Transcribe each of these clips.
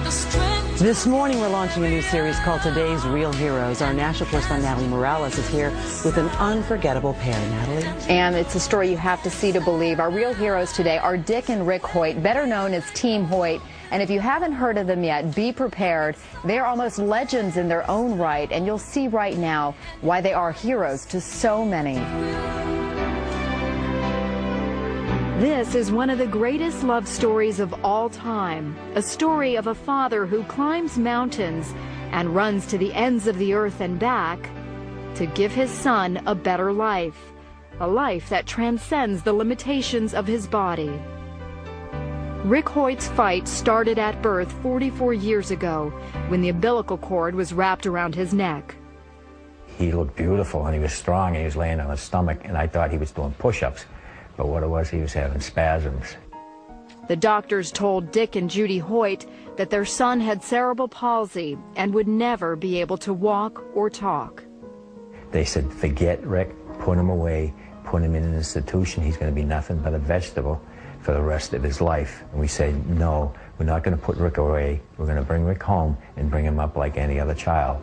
This morning we're launching a new series called Today's Real Heroes. Our national correspondent Natalie Morales is here with an unforgettable pair. Natalie? And it's a story you have to see to believe. Our real heroes today are Dick and Rick Hoyt, better known as Team Hoyt. And if you haven't heard of them yet, be prepared. They're almost legends in their own right, and you'll see right now why they are heroes to so many. This is one of the greatest love stories of all time, a story of a father who climbs mountains and runs to the ends of the earth and back to give his son a better life, a life that transcends the limitations of his body. Rick Hoyt's fight started at birth 44 years ago when the umbilical cord was wrapped around his neck. He looked beautiful and he was strong and he was laying on his stomach, and I thought he was doing push-ups. But what it was, he was having spasms. The doctors told Dick and Judy Hoyt that their son had cerebral palsy and would never be able to walk or talk. They said, forget Rick, put him away, put him in an institution. He's going to be nothing but a vegetable for the rest of his life. And we said, no, we're not going to put Rick away. We're going to bring Rick home and bring him up like any other child.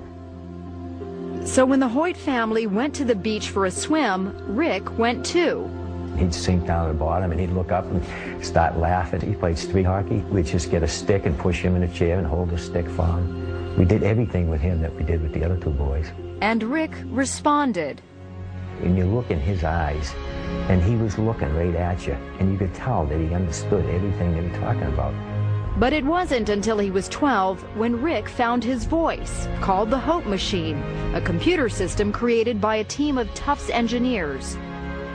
So when the Hoyt family went to the beach for a swim, Rick went too. He'd sink down to the bottom and he'd look up and start laughing. He played street hockey. We'd just get a stick and push him in a chair and hold the stick for him. We did everything with him that we did with the other two boys. And Rick responded. And you look in his eyes, and he was looking right at you, and you could tell that he understood everything that you're talking about. But it wasn't until he was 12 when Rick found his voice, called the Hope Machine, a computer system created by a team of Tufts engineers.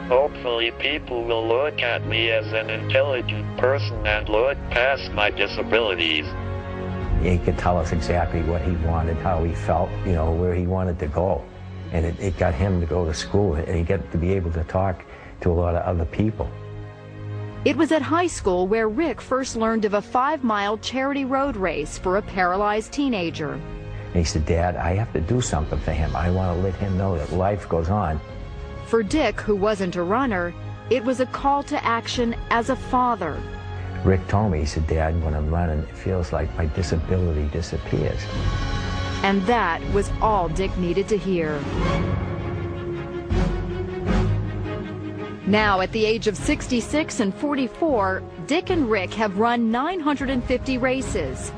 Hopefully people will look at me as an intelligent person and look past my disabilities. He could tell us exactly what he wanted, how he felt, you know, where he wanted to go. And it got him to go to school, and he got to be able to talk to a lot of other people. It was at high school where Rick first learned of a 5-mile charity road race for a paralyzed teenager. And he said, Dad, I have to do something for him. I want to let him know that life goes on. For Dick, who wasn't a runner, it was a call to action as a father. Rick told me, he said, Dad, when I'm running, it feels like my disability disappears. And that was all Dick needed to hear. Now, at the age of 66 and 44, Dick and Rick have run 950 races,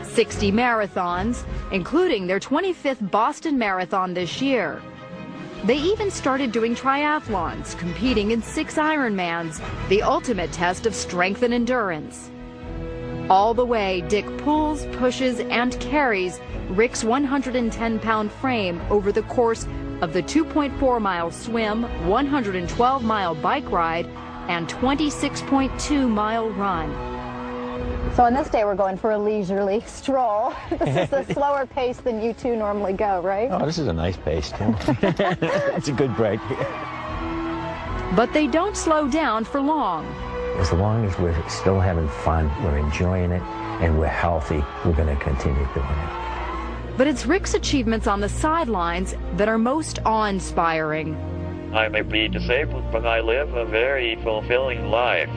60 marathons, including their 25th Boston Marathon this year. They even started doing triathlons, competing in 6 Ironmans, the ultimate test of strength and endurance. All the way, Dick pulls, pushes, and carries Rick's 110-pound frame over the course of the 2.4-mile swim, 112-mile bike ride, and 26.2-mile run. So on this day, we're going for a leisurely stroll. This is a slower pace than you two normally go, right? Oh, this is a nice pace, too. It's a good break. But they don't slow down for long. As long as we're still having fun, we're enjoying it, and we're healthy, we're going to continue doing it. But it's Rick's achievements on the sidelines that are most awe-inspiring. I may be disabled, but I live a very fulfilling life.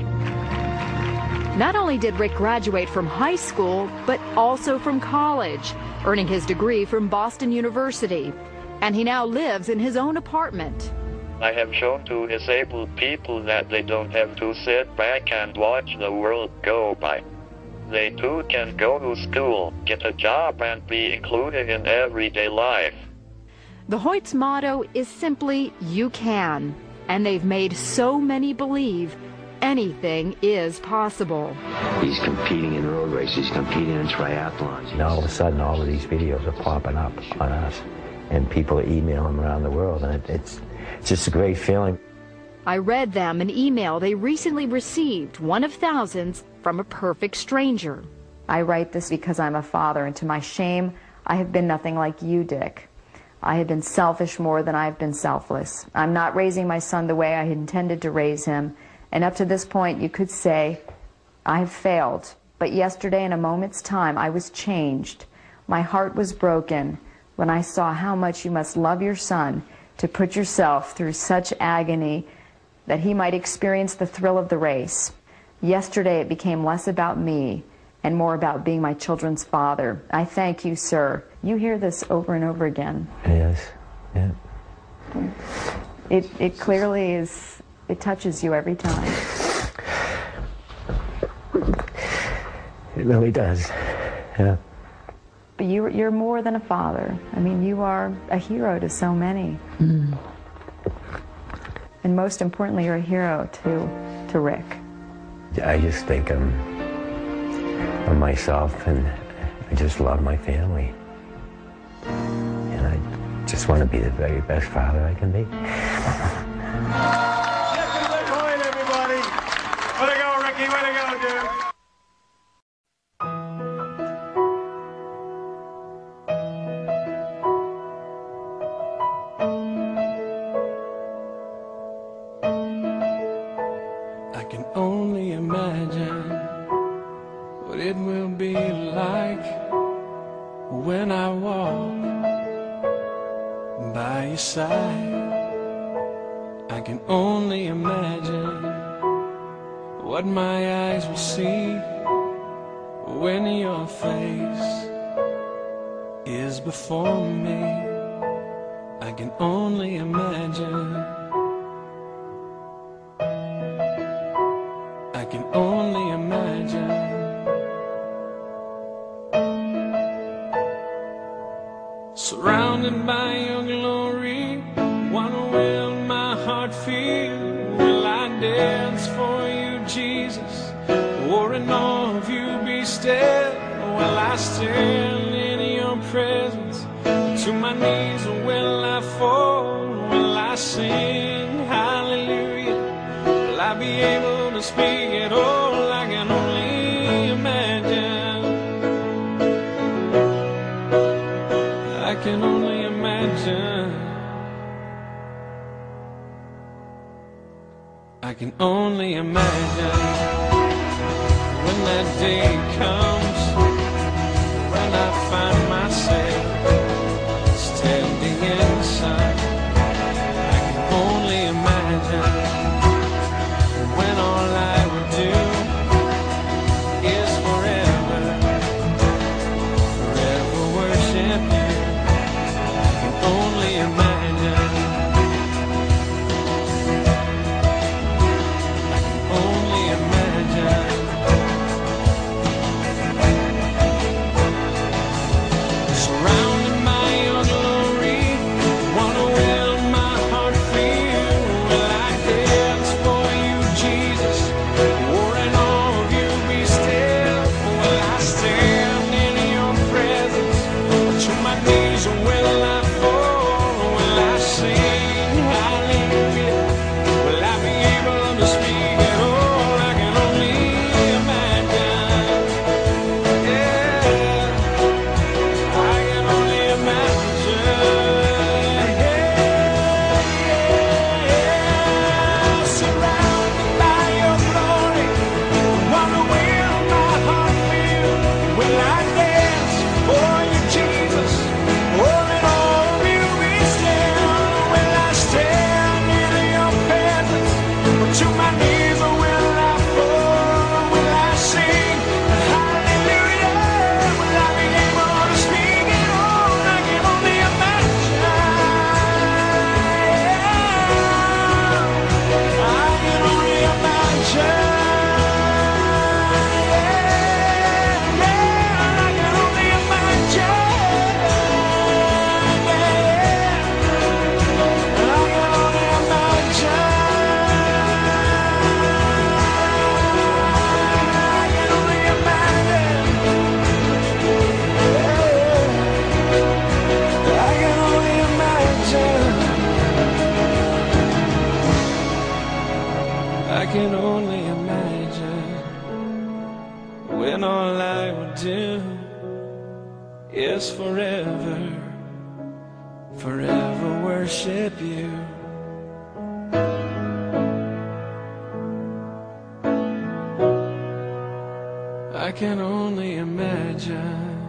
Not only did Rick graduate from high school, but also from college, earning his degree from Boston University. And he now lives in his own apartment. I have shown to disabled people that they don't have to sit back and watch the world go by. They too can go to school, get a job, and be included in everyday life. The Hoyt's motto is simply, you can. And they've made so many believe anything is possible. He's competing in road races, he's competing in triathlons. And all of a sudden, all of these videos are popping up on us, and people are emailing them around the world, and it's just a great feeling. I read them an email they recently received, one of thousands, from a perfect stranger. I write this because I'm a father, and to my shame, I have been nothing like you, Dick. I have been selfish more than I have been selfless. I'm not raising my son the way I had intended to raise him, and up to this point, you could say, I have failed. But yesterday, in a moment's time, I was changed. My heart was broken when I saw how much you must love your son to put yourself through such agony that he might experience the thrill of the race. Yesterday, it became less about me and more about being my children's father. I thank you, sir. You hear this over and over again. Yes, yeah. It clearly is, it touches you every time. It really does, yeah. But you're more than a father. I mean, you are a hero to so many. Mm. And most importantly, you're a hero to Rick. I just think of myself, and I just love my family. And I just want to be the very best father I can be. Good point, everybody. Way to go, Ricky. Way to go, dude. I can only imagine what it will be like when I walk by your side. I can only imagine what my eyes will see when your face is before me. I can only imagine. I can only imagine. Surrounded by your glory, what will my heart feel? Will I dance for you, Jesus? Or in awe of you be still? Will I stand in your presence? To my knees or will I fall? Will I sing hallelujah? Will I be able to speak at all? I can only imagine. I can only imagine. I can only imagine when that day comes, when I find myself standing inside. I can only imagine when all I would do is forever, forever worship you. I can only imagine. I can only imagine. Surrounded by your glory, what will my heart feel? Will I dance for you, Jesus? Or in awe of you be still? Will I stand in your presence? Or to my knees, or will I fall? Will I sing hallelujah? Will I be able to speak at all? I can only imagine. Yeah, I can only imagine. Yeah, surrounded by your glory, what will my heart feel? Will I dance for you, Jesus? Or in all of you be still? Will I stand in your presence? Or to my knees, or will I fall? Will I sing hallelujah? Will I be able to speak at all? I can only imagine. I can only imagine. I can only imagine. I can only imagine. I can only imagine. I can only imagine. I can only imagine when all I would do is forever, forever worship you. I can only imagine.